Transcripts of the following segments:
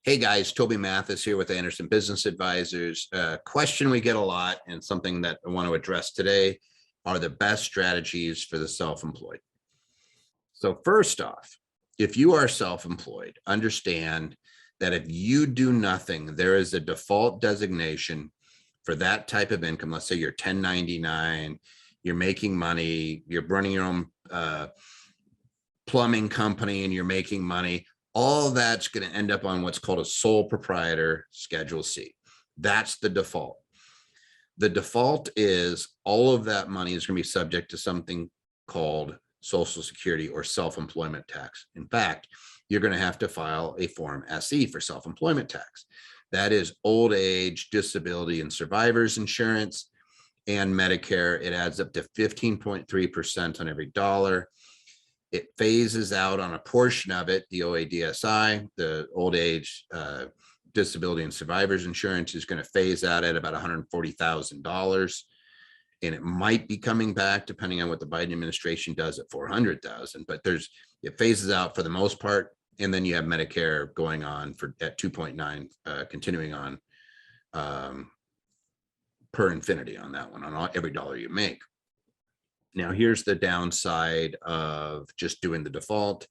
Hey guys, Toby Mathis here with Anderson Business Advisors. A question we get a lot and something that I want to address today are the best strategies for the self-employed. So first off, if you are self-employed, understand that if you do nothing, there is a default designation for that type of income. Let's say you're 1099, you're making money, you're running your own plumbing company and you're making money. All that's going to end up on what's called a sole proprietor Schedule C. That's the default. The default is all of that money is going to be subject to something called Social Security or self-employment tax. In fact, you're going to have to file a Form SE for self-employment tax. That is old age, disability, and survivors insurance and Medicare. It adds up to 15.3% on every dollar. It phases out on a portion of it. The OADSI, the old age disability and survivors insurance, is going to phase out at about $140,000. And it might be coming back depending on what the Biden administration does at $400,000, but it phases out for the most part. And then you have Medicare going on at 2.9, continuing on per infinity on that one, on every dollar you make. Now, here's the downside of just doing the default.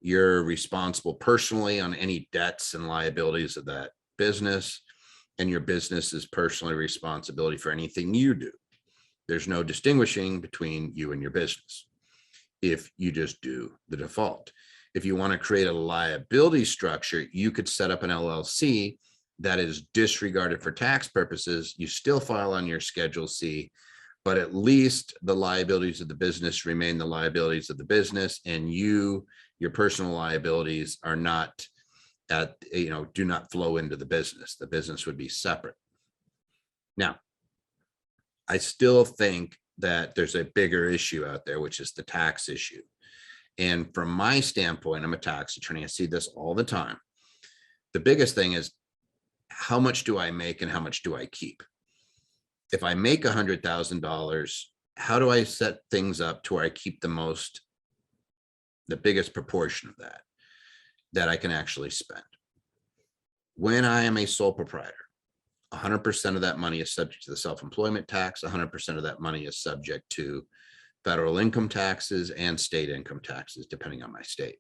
You're responsible personally on any debts and liabilities of that business, and your business is personally responsibility for anything you do. There's no distinguishing between you and your business if you just do the default. If you want to create a liability structure, you could set up an LLC that is disregarded for tax purposes. You still file on your Schedule C, but at least the liabilities of the business remain the liabilities of the business, and your personal liabilities are not do not flow into the business. The business would be separate. Now, I still think that there's a bigger issue out there, which is the tax issue. And from my standpoint, I'm a tax attorney. I see this all the time. The biggest thing is, how much do I make and how much do I keep? If I make $100,000, how do I set things up to where I keep the biggest proportion of that I can actually spend? When I am a sole proprietor, 100% of that money is subject to the self-employment tax. 100% of that money is subject to federal income taxes and state income taxes, depending on my state.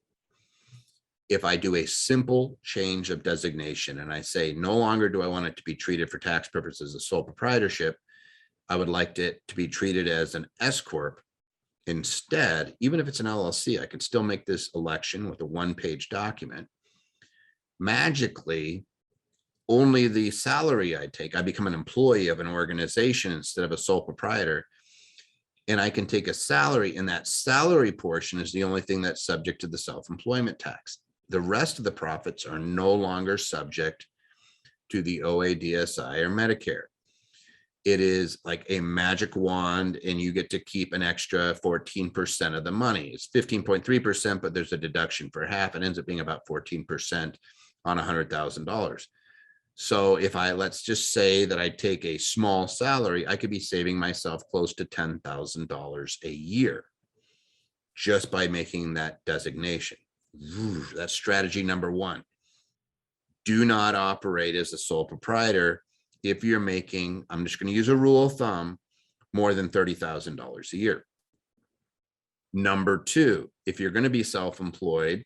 If I do a simple change of designation and I say, no longer do I want it to be treated for tax purposes as sole proprietorship, I would like it to be treated as an S Corp. Instead, even if it's an LLC, I could still make this election with a one-page document. Magically, only the salary I take, I become an employee of an organization instead of a sole proprietor. And I can take a salary, and that salary portion is the only thing that's subject to the self-employment tax. The rest of the profits are no longer subject to the OADSI or Medicare. It is like a magic wand, and you get to keep an extra 14% of the money. It's 15.3%, but there's a deduction for half. It ends up being about 14% on $100,000. So if let's just say that I take a small salary, I could be saving myself close to $10,000 a year just by making that designation. That's strategy number one. Do not operate as a sole proprietor if you're making, I'm just going to use a rule of thumb, more than $30,000 a year. Number two, if you're going to be self-employed,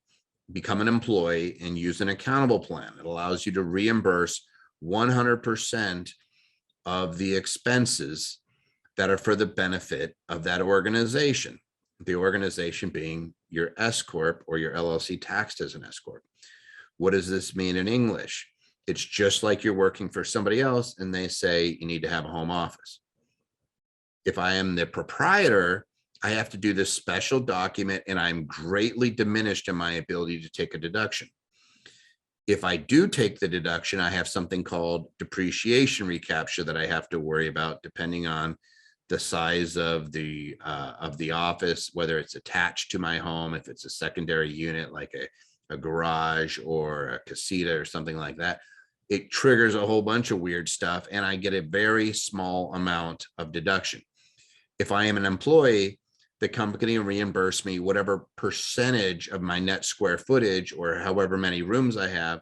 become an employee and use an accountable plan. It allows you to reimburse 100% of the expenses that are for the benefit of that organization. The organization being your S Corp or your LLC taxed as an S Corp. What does this mean in English? It's just like you're working for somebody else and they say you need to have a home office. If I am the proprietor, I have to do this special document and I'm greatly diminished in my ability to take a deduction. If I do take the deduction, I have something called depreciation recapture that I have to worry about depending on the size of the office, whether it's attached to my home, if it's a secondary unit like a garage or a casita or something like that. It triggers a whole bunch of weird stuff and I get a very small amount of deduction. If I am an employee, the company will reimburse me whatever percentage of my net square footage or however many rooms I have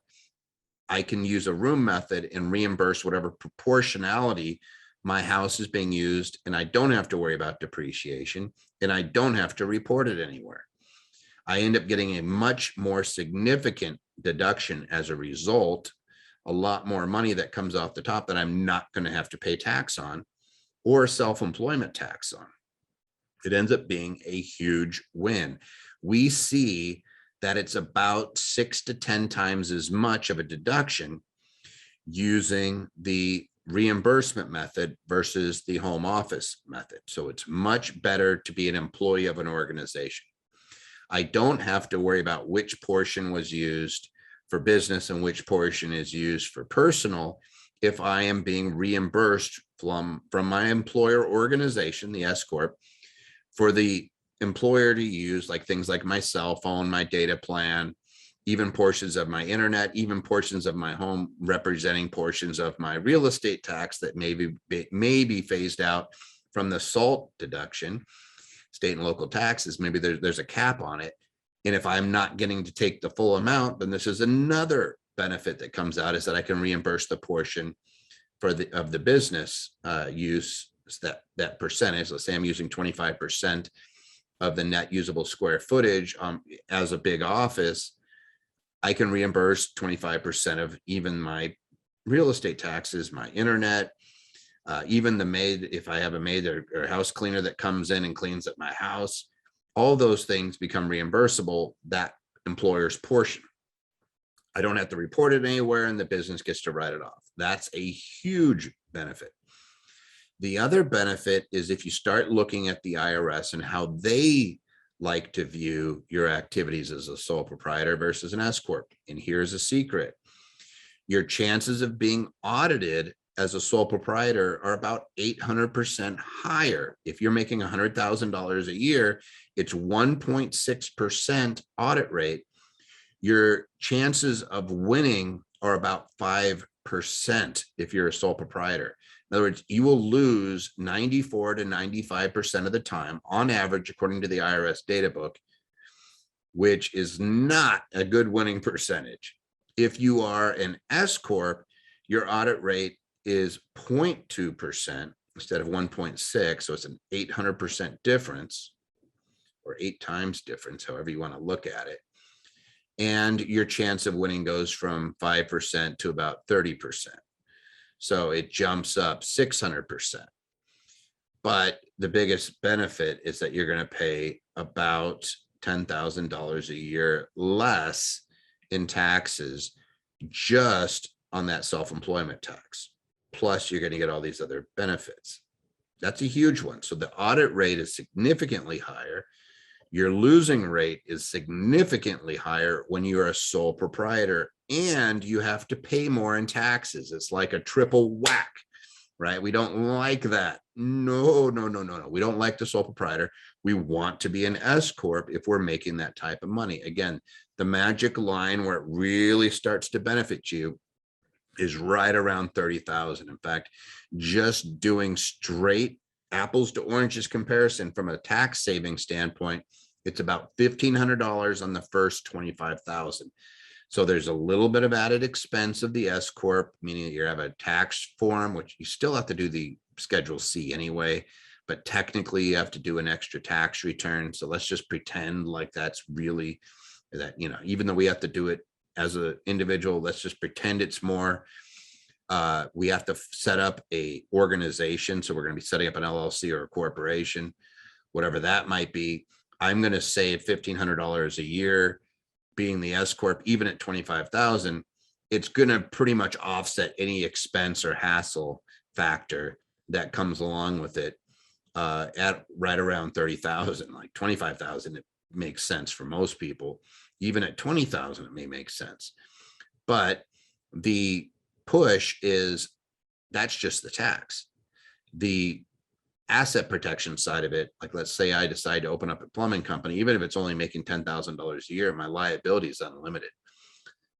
I can use a room method and reimburse whatever proportionality my house is being used, and I don't have to worry about depreciation, and I don't have to report it anywhere. I end up getting a much more significant deduction as a result, a lot more money that comes off the top that I'm not going to have to pay tax on or self-employment tax on. It ends up being a huge win. We see that it's about 6 to 10 times as much of a deduction using the reimbursement method versus the home office method. So it's much better to be an employee of an organization. I don't have to worry about which portion was used for business and which portion is used for personal if I am being reimbursed from my employer organization, the S Corp, for the employer to use like things like my cell phone, my data plan, even portions of my internet, even portions of my home, representing portions of my real estate tax that may be phased out from the SALT deduction, state and local taxes. Maybe there's a cap on it. And if I'm not getting to take the full amount, then this is another benefit that comes out, is that I can reimburse the portion of the business use, that percentage. Let's say I'm using 25% of the net usable square footage as a big office. I can reimburse 25% of even my real estate taxes, my internet, even the maid, if I have a maid or house cleaner that comes in and cleans up my house, all those things become reimbursable, that employer's portion. I don't have to report it anywhere, and the business gets to write it off. That's a huge benefit. The other benefit is if you start looking at the IRS and how they like to view your activities as a sole proprietor versus an S Corp. And here's a secret. Your chances of being audited as a sole proprietor are about 800% higher. If you're making $100,000 a year, it's 1.6% audit rate. Your chances of winning are about 5% if you're a sole proprietor. In other words, you will lose 94 to 95% of the time on average, according to the IRS data book, which is not a good winning percentage. If you are an S Corp, your audit rate is 0.2% instead of 1.6. So it's an 800% difference, or 8 times difference, however you want to look at it. And your chance of winning goes from 5% to about 30%. So it jumps up 600%. But the biggest benefit is that you're going to pay about $10,000 a year less in taxes just on that self-employment tax. Plus, you're going to get all these other benefits. That's a huge one. So the audit rate is significantly higher. Your losing rate is significantly higher when you're a sole proprietor, and you have to pay more in taxes. It's like a triple whack, right? We don't like that. No. We don't like the sole proprietor. We want to be an S Corp if we're making that type of money. Again, the magic line where it really starts to benefit you is right around 30,000. In fact, just doing straight apples to oranges comparison from a tax saving standpoint, it's about $1,500 on the first 25,000. So there's a little bit of added expense of the S Corp, meaning that you have a tax form, which you still have to do the Schedule C anyway, but technically you have to do an extra tax return. So let's just pretend like that's really that, even though we have to do it as an individual, let's just pretend it's more. We have to set up a organization. So we're going to be setting up an LLC or a corporation, whatever that might be. I'm going to save $1,500 a year being the S Corp, even at 25,000. It's going to pretty much offset any expense or hassle factor that comes along with it at right around 30,000. Like 25,000, it makes sense for most people. Even at 20,000, it may make sense. But the push is that's just the tax. The asset protection side of it, like let's say I decide to open up a plumbing company, even if it's only making $10,000 a year, my liability is unlimited.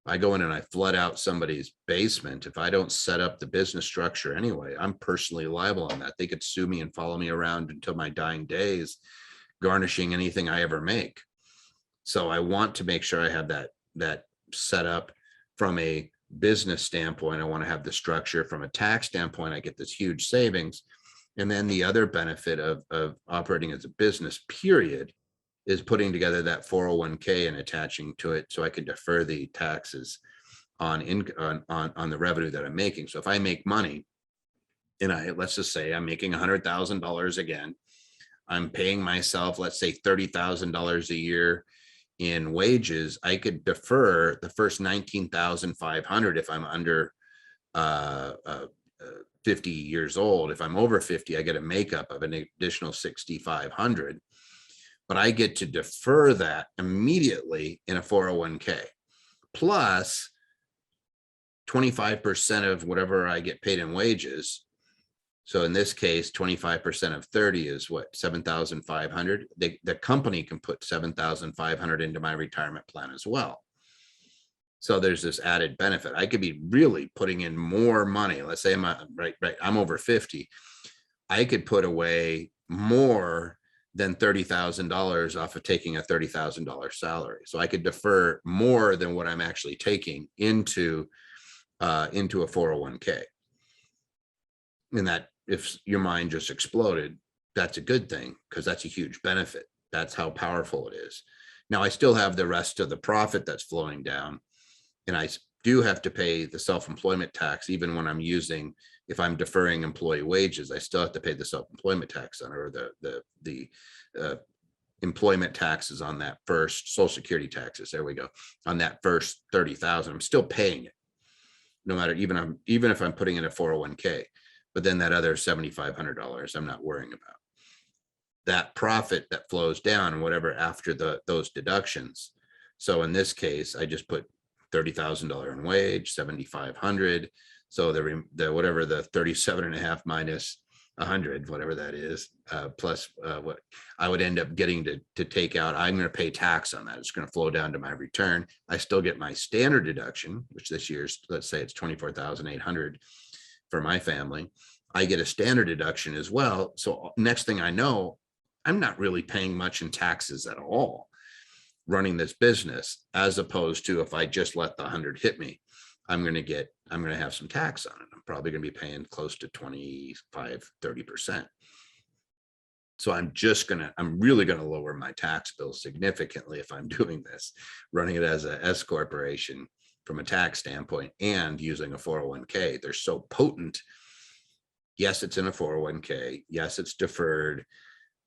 If I go in and I flood out somebody's basement, if I don't set up the business structure anyway, I'm personally liable on that. They could sue me and follow me around until my dying days, garnishing anything I ever make. So I want to make sure I have that set up from a business standpoint, I want to have the structure. From a tax standpoint, I get this huge savings. And then the other benefit of operating as a business, period, is putting together that 401k and attaching to it so I can defer the taxes on the revenue that I'm making. So if I make money, and let's just say I'm making $100,000 again, I'm paying myself, let's say $30,000 a year in wages, I could defer the first 19,500 if I'm under 50 years old. If I'm over 50, I get a makeup of an additional 6,500, but I get to defer that immediately in a 401k, plus 25% of whatever I get paid in wages. So in this case, 25% of 30 is what, 7,500. The company can put 7,500 into my retirement plan as well. So there's this added benefit. I could be really putting in more money. Let's say I'm over 50. I could put away more than $30,000 off of taking a $30,000 salary. So I could defer more than what I'm actually taking into a 401k. And that, if your mind just exploded, that's a good thing, because that's a huge benefit. That's how powerful it is. Now I still have the rest of the profit that's flowing down, and I do have to pay the self-employment tax. Even when I'm using, if I'm deferring employee wages, I still have to pay the self-employment tax on, or the employment taxes on that first, Social Security taxes, there we go, on that first 30,000. I'm still paying it, no matter, even if I'm putting in a 401k. But then that other $7,500, I'm not worrying about. That profit that flows down, whatever after those deductions. So in this case, I just put $30,000 in wage, 7,500. So the whatever the 37.5 minus 100, whatever that is, plus what I would end up getting to take out, I'm going to pay tax on that. It's going to flow down to my return. I still get my standard deduction, which this year's, let's say it's 24,800 for my family. I get a standard deduction as well. So next thing I know, I'm not really paying much in taxes at all running this business, as opposed to if I just let the 100 hit me, I'm going to have some tax on it. I'm probably going to be paying close to 25-30%. So I'm really going to lower my tax bill significantly if I'm doing this, running it as a S corporation from a tax standpoint and using a 401k. They're so potent. Yes, it's in a 401k. Yes, it's deferred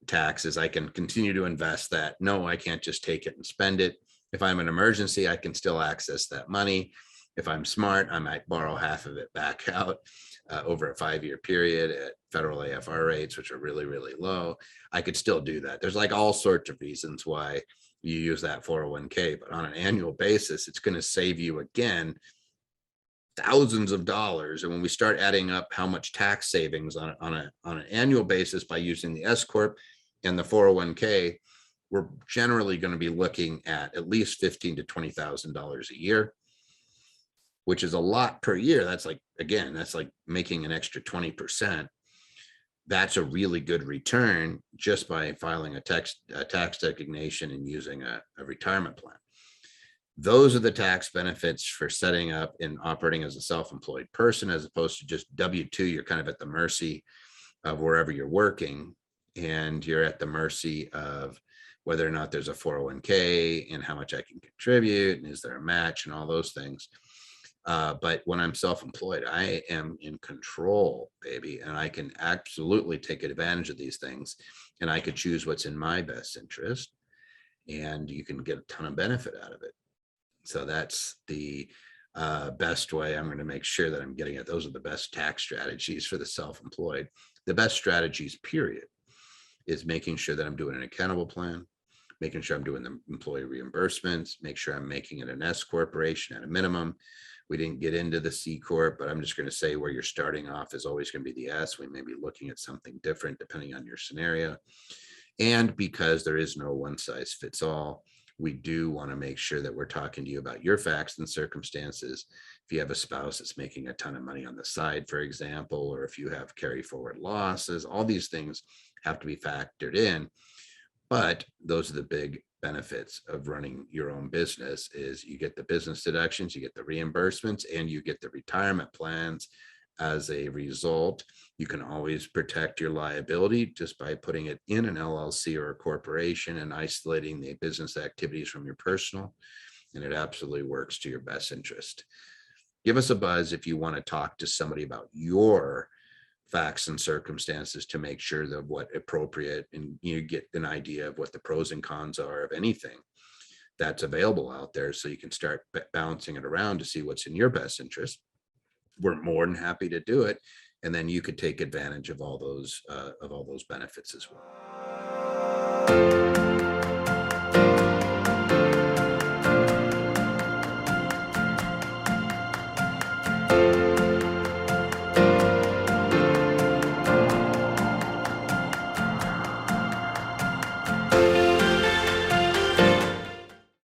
taxes. I can continue to invest that. No, I can't just take it and spend it. If I'm an emergency, I can still access that money. If I'm smart, I might borrow half of it back out over a 5-year period at federal AFR rates, which are really, really low. I could still do that. There's like all sorts of reasons why you use that 401k, but on an annual basis, it's going to save you, again, thousands of dollars. And when we start adding up how much tax savings on an annual basis by using the S corp and the 401k, we're generally going to be looking at least $15,000 to $20,000 a year, which is a lot per year. That's like, again, that's like making an extra 20%. That's a really good return just by filing a tax designation and using a retirement plan. Those are the tax benefits for setting up and operating as a self-employed person, as opposed to just W-2. You're kind of at the mercy of wherever you're working, and you're at the mercy of whether or not there's a 401k and how much I can contribute, and is there a match and all those things. But when I'm self-employed, I am in control, baby, and I can absolutely take advantage of these things, and I could choose what's in my best interest, and you can get a ton of benefit out of it. So that's the best way I'm going to make sure that I'm getting it. Those are the best tax strategies for the self-employed. The best strategies, period, is making sure that I'm doing an accountable plan, making sure I'm doing the employee reimbursements, make sure I'm making it an S corporation at a minimum. We didn't get into the C corp, but I'm just going to say where you're starting off is always going to be the S. We may be looking at something different depending on your scenario. And because there is no one size fits all, we do want to make sure that we're talking to you about your facts and circumstances. If you have a spouse that's making a ton of money on the side, for example, or if you have carry forward losses, all these things have to be factored in. But those are the big benefits of running your own business is you get the business deductions, you get the reimbursements, and you get the retirement plans. As a result, you can always protect your liability just by putting it in an LLC or a corporation and isolating the business activities from your personal. And it absolutely works to your best interest. Give us a buzz if you want to talk to somebody about your facts and circumstances to make sure that what appropriate, and you get an idea of what the pros and cons are of anything that's available out there, so you can start bouncing it around to see what's in your best interest. We're more than happy to do it, and then you could take advantage of all those benefits as well.